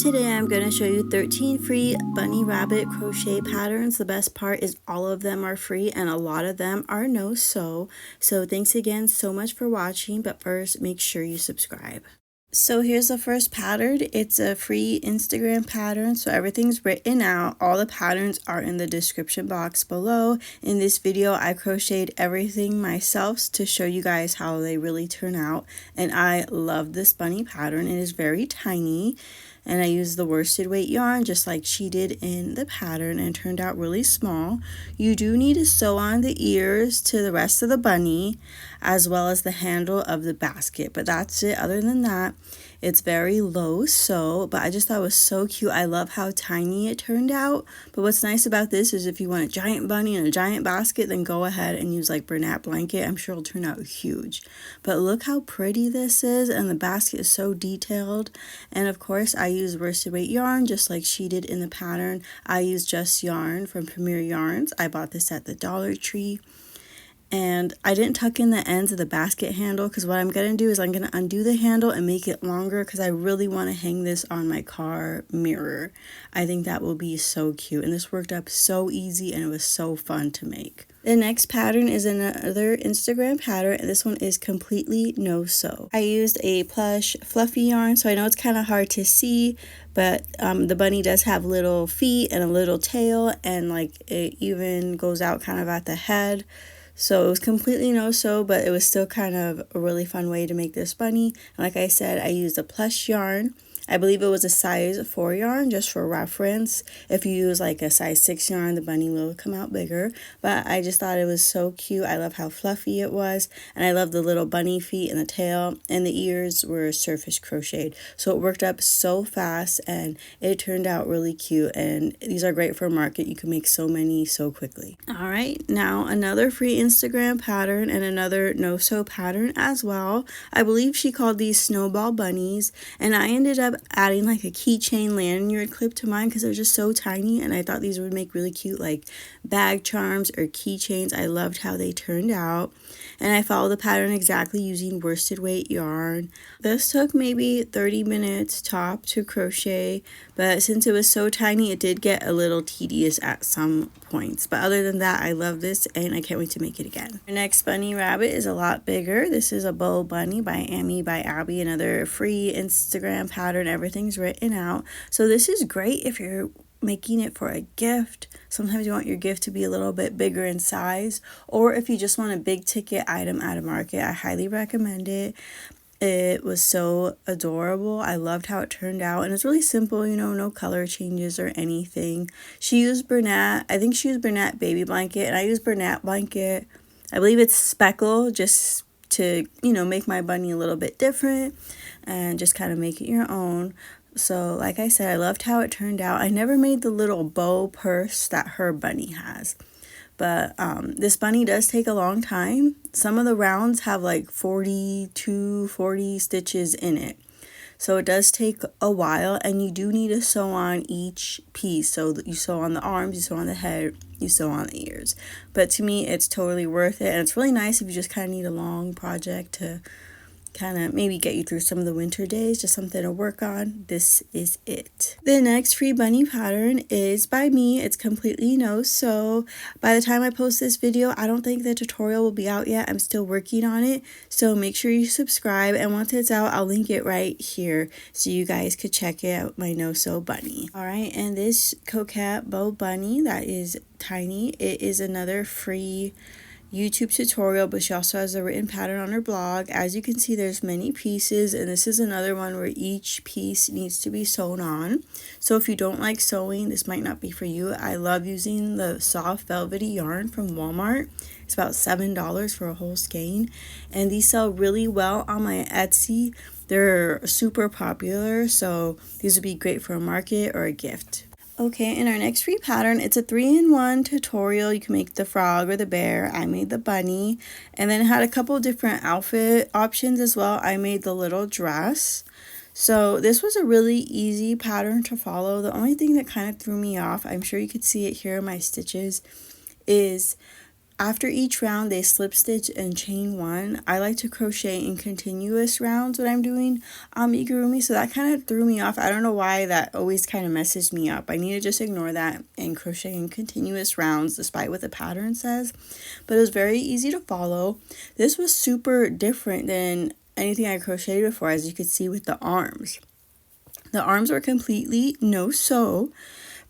Today I'm going to show you 13 free Bunny Rabbit Crochet Patterns. The best part is all of them are free and a lot of them are no sew. So thanks again so much for watching, but first make sure you subscribe. So here's the first pattern. It's a free Instagram pattern, so everything's written out. All the patterns are in the description box below. In this video I crocheted everything myself to show you guys how they really turn out, and I love this bunny pattern. It is very tiny, and I used the worsted weight yarn just like she did in the pattern, and it turned out really small. You do need to sew on the ears to the rest of the bunny as well as the handle of the basket, but that's it. Other than that, it's very low sew, but I just thought it was so cute. I love how tiny it turned out. But what's nice about this is if you want a giant bunny and a giant basket, then go ahead and use like Bernat blanket. I'm sure it'll turn out huge. But look how pretty this is, and the basket is so detailed. And of course I use worsted weight yarn just like she did in the pattern. I use Just Yarn from Premier Yarns. I bought this at the Dollar Tree. And I didn't tuck in the ends of the basket handle because what I'm going to do is I'm going to undo the handle and make it longer because I really want to hang this on my car mirror. I think that will be so cute, and this worked up so easy and it was so fun to make. The next pattern is another Instagram pattern, and this one is completely no sew. I used a Plush fluffy yarn, so I know it's kind of hard to see, but the bunny does have little feet and a little tail, and like it even goes out kind of at the head. So it was completely no sew, but it was still kind of a really fun way to make this bunny. And like I said, I used a Plush yarn. I believe it was a size 4 yarn, just for reference. If you use like a size 6 yarn, the bunny will come out bigger. But I just thought it was so cute. I love how fluffy it was. And I love the little bunny feet and the tail. And the ears were surface crocheted. So it worked up so fast and it turned out really cute. And these are great for a market. You can make so many so quickly. Alright, now another free Instagram pattern and another no-sew pattern as well. I believe she called these Snowball bunnies. And I ended up adding like a keychain lanyard clip to mine because they're just so tiny, and I thought these would make really cute like bag charms or keychains. I loved how they turned out, and I followed the pattern exactly using worsted weight yarn. This took maybe 30 minutes top to crochet, but since it was so tiny it did get a little tedious at some points. But other than that, I love this and I can't wait to make it again. Our next bunny rabbit is a lot bigger. This is a bow bunny by Amy by Abby, another free Instagram pattern. Everything's written out, so this is great if you're making it for a gift. Sometimes you want your gift to be a little bit bigger in size, or if you just want a big ticket item at a market, I highly recommend it. It was so adorable. I loved how it turned out, and it's really simple, you know, no color changes or anything. She used Bernat, I think she used Bernat baby blanket, and I used Bernat blanket. I believe it's speckle, just to, you know, make my bunny a little bit different and just kind of make it your own. So like I said, I loved how it turned out. I never made the little bow purse that her bunny has, but this bunny does take a long time. Some of the rounds have like 40 stitches in it, so it does take a while, and you do need to sew on each piece. So that you sew on the arms, you sew on the head, you sew on the ears. But to me, it's totally worth it, and it's really nice if you just kind of need a long project to kind of maybe get you through some of the winter days, just something to work on. This is it. The next free bunny pattern is by me. It's completely no sew. By the time I post this video, I don't think the tutorial will be out yet. I'm still working on it, so make sure you subscribe, and once it's out, I'll link it right here so you guys could check it out, my no sew bunny. Alright, and this coquette bow bunny that is tiny, it is another free YouTube tutorial, but she also has a written pattern on her blog. As you can see, there's many pieces, and this is another one where each piece needs to be sewn on. So if you don't like sewing, this might not be for you. I love using the soft velvety yarn from Walmart. It's about $7 for a whole skein, and these sell really well on my Etsy. They're super popular, so these would be great for a market or a gift. Okay, in our next free pattern, it's a 3-in-1 tutorial. You can make the frog or the bear. I made the bunny, and then it had a couple different outfit options as well. I made the little dress. So this was a really easy pattern to follow. The only thing that kind of threw me off, I'm sure you could see it here in my stitches, is After each round, they slip stitch and chain one. I like to crochet in continuous rounds when I'm doing amigurumi, so that kind of threw me off. I don't know why that always kind of messes me up. I need to just ignore that and crochet in continuous rounds despite what the pattern says. But it was very easy to follow. This was super different than anything I crocheted before, as you could see with the arms. The arms were completely no sew.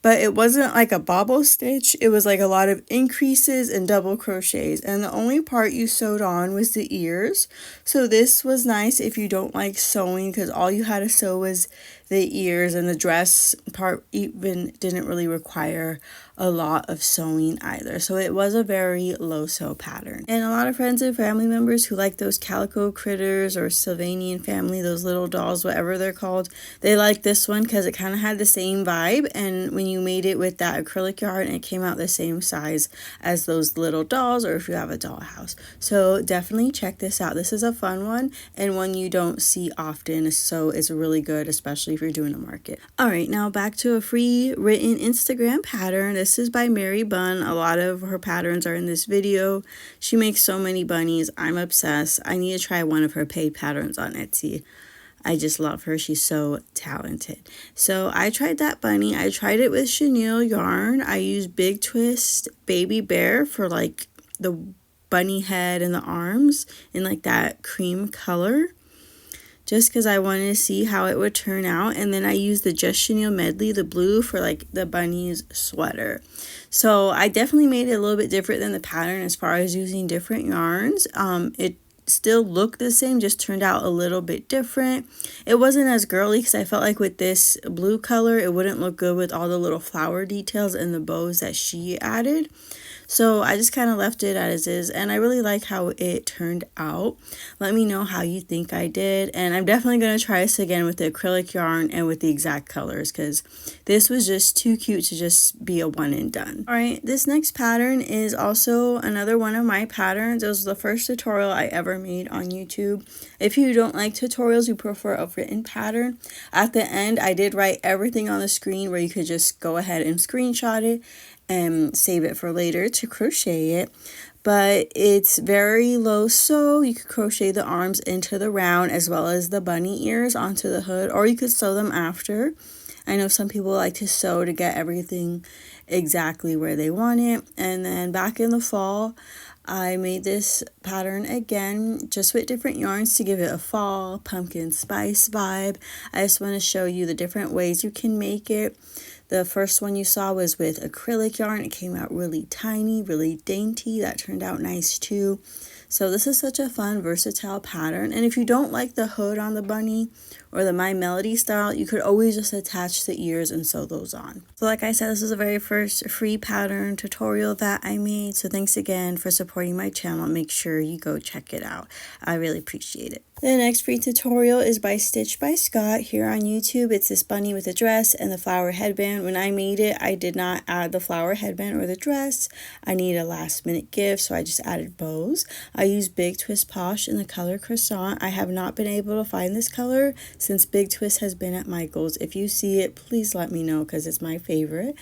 But it wasn't like a bobble stitch. It was like a lot of increases and double crochets. And the only part you sewed on was the ears. So this was nice if you don't like sewing, because all you had to sew was the ears, and the dress part even didn't really require a lot of sewing either. So it was a very low sew pattern. And a lot of friends and family members who like those calico critters or Sylvanian family, those little dolls, whatever they're called, they like this one because it kind of had the same vibe. And when you made it with that acrylic yarn, it came out the same size as those little dolls, or if you have a dollhouse. So definitely check this out. This is a fun one and one you don't see often, so it's really good, especially if you're doing a market. All right, now back to a free written Instagram pattern. This is by Mary Bunn. A lot of her patterns are in this video. She makes so many bunnies. I'm obsessed. I need to try one of her paid patterns on Etsy. I just love her. She's so talented. So I tried that bunny. I tried it with chenille yarn. I used Big Twist Baby Bear for like the bunny head and the arms in like that cream color, just because I wanted to see how it would turn out. And then I used the Just Chenille Medley, the blue, for like the bunny's sweater. So I definitely made it a little bit different than the pattern as far as using different yarns. It still looked the same, just turned out a little bit different. It wasn't as girly because I felt like with this blue color it wouldn't look good with all the little flower details and the bows that she added. So I just kind of left it as is, and I really like how it turned out. Let me know how you think I did, and I'm definitely going to try this again with the acrylic yarn and with the exact colors, because this was just too cute to just be a one and done. Alright, this next pattern is also another one of my patterns. It was the first tutorial I ever made on YouTube. If you don't like tutorials, you prefer a written pattern, at the end I did write everything on the screen where you could just go ahead and screenshot it and save it for later to crochet it. But it's very low sew. You could crochet the arms into the round as well as the bunny ears onto the hood, or you could sew them after. I know some people like to sew to get everything exactly where they want it. And then back in the fall, I made this pattern again, just with different yarns to give it a fall pumpkin spice vibe. I just want to show you the different ways you can make it. The first one you saw was with acrylic yarn. It came out really tiny, really dainty. That turned out nice too. So this is such a fun, versatile pattern. And if you don't like the hood on the bunny or the My Melody style, you could always just attach the ears and sew those on. So like I said, this is the very first free pattern tutorial that I made. So thanks again for supporting my channel. Make sure you go check it out. I really appreciate it. The next free tutorial is by Stitch by Scott here on YouTube. It's this bunny with a dress and the flower headband. When I made it, I did not add the flower headband or the dress. I needed a last minute gift, so I just added bows. I used Big Twist Posh in the color Croissant. I have not been able to find this color since Big Twist has been at Michael's. If you see it, please let me know because it's my favorite.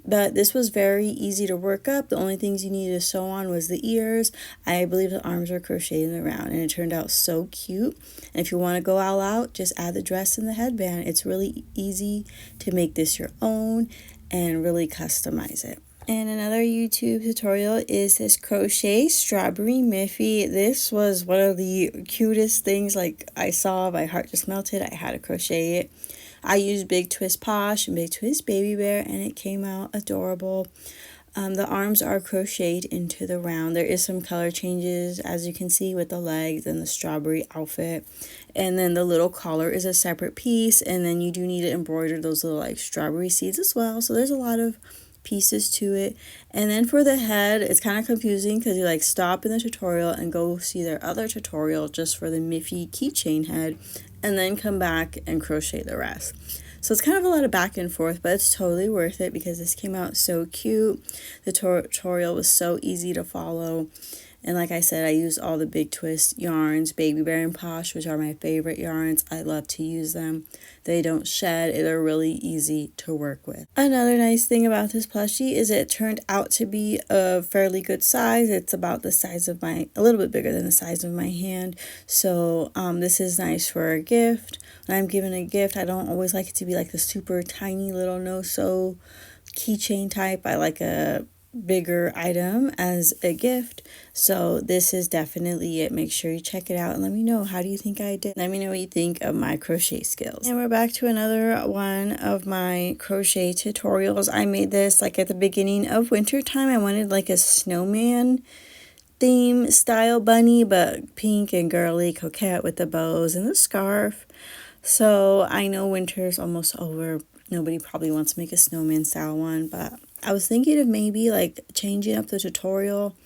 But this was very easy to work up. The only things you needed to sew on was the ears. I believe the arms were crocheted in the round, and it turned out so cute. And if you want to go all out, just add the dress and the headband. It's really easy to make this your own and really customize it. And another YouTube tutorial is this crochet strawberry Miffy. This was one of the cutest things like I saw. My heart just melted. I had to crochet it. I used Big Twist Posh and Big Twist Baby Bear, and it came out adorable. The arms are crocheted into the round. There is some color changes, as you can see, with the legs and the strawberry outfit. And then the little collar is a separate piece, and then you do need to embroider those little like strawberry seeds as well. So there's a lot of pieces to it. And then for the head, it's kind of confusing because you like stop in the tutorial and go see their other tutorial just for the Miffy keychain head, and then come back and crochet the rest. So it's kind of a lot of back and forth, but it's totally worth it because this came out so cute. The tutorial was so easy to follow, And like I said, I use all the Big Twist yarns, Baby Bear and Plush, which are my favorite yarns. I love to use them. They don't shed. They're really easy to work with. Another nice thing about this plushie is it turned out to be a fairly good size. It's about the size of a little bit bigger than the size of my hand. So this is nice for a gift. When I'm giving a gift, I don't always like it to be like the super tiny little no-sew keychain type. I like a bigger item as a gift. So this is definitely it. Make sure you check it out and let me know, how do you think I did? Let me know what you think of my crochet skills. And we're back to another one of my crochet tutorials. I made this like at the beginning of winter time. I wanted like a snowman theme style bunny, but pink and girly, coquette with the bows and the scarf. So I know winter's almost over. Nobody probably wants to make a snowman style one, but I was thinking of maybe like changing up the tutorial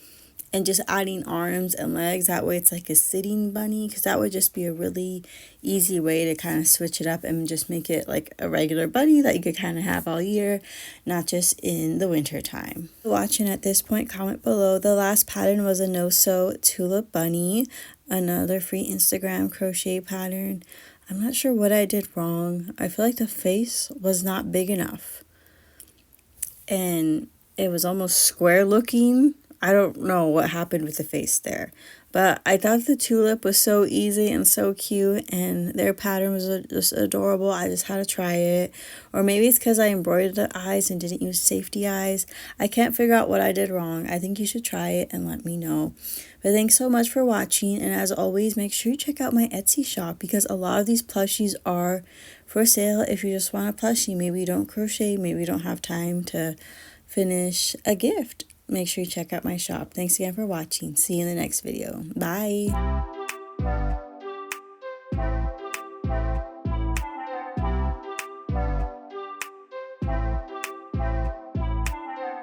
and just adding arms and legs. That way it's like a sitting bunny, because that would just be a really easy way to kind of switch it up and just make it like a regular bunny that you could kind of have all year, not just in the winter time. Watching at this point, comment below. The last pattern was a no-sew tulip bunny, another free Instagram crochet pattern. I'm not sure what I did wrong. I feel like the face was not big enough, and it was almost square looking. I don't know what happened with the face there, but I thought the tulip was so easy and so cute, and their pattern was just adorable. I just had to try it. Or maybe it's because I embroidered the eyes and didn't use safety eyes. I can't figure out what I did wrong. I think you should try it and let me know. But thanks so much for watching, and as always, make sure you check out my Etsy shop, because a lot of these plushies are for sale if you just want a plushie. Maybe you don't crochet, maybe you don't have time to finish a gift. Make sure you check out my shop. Thanks again for watching. See you in the next video. Bye.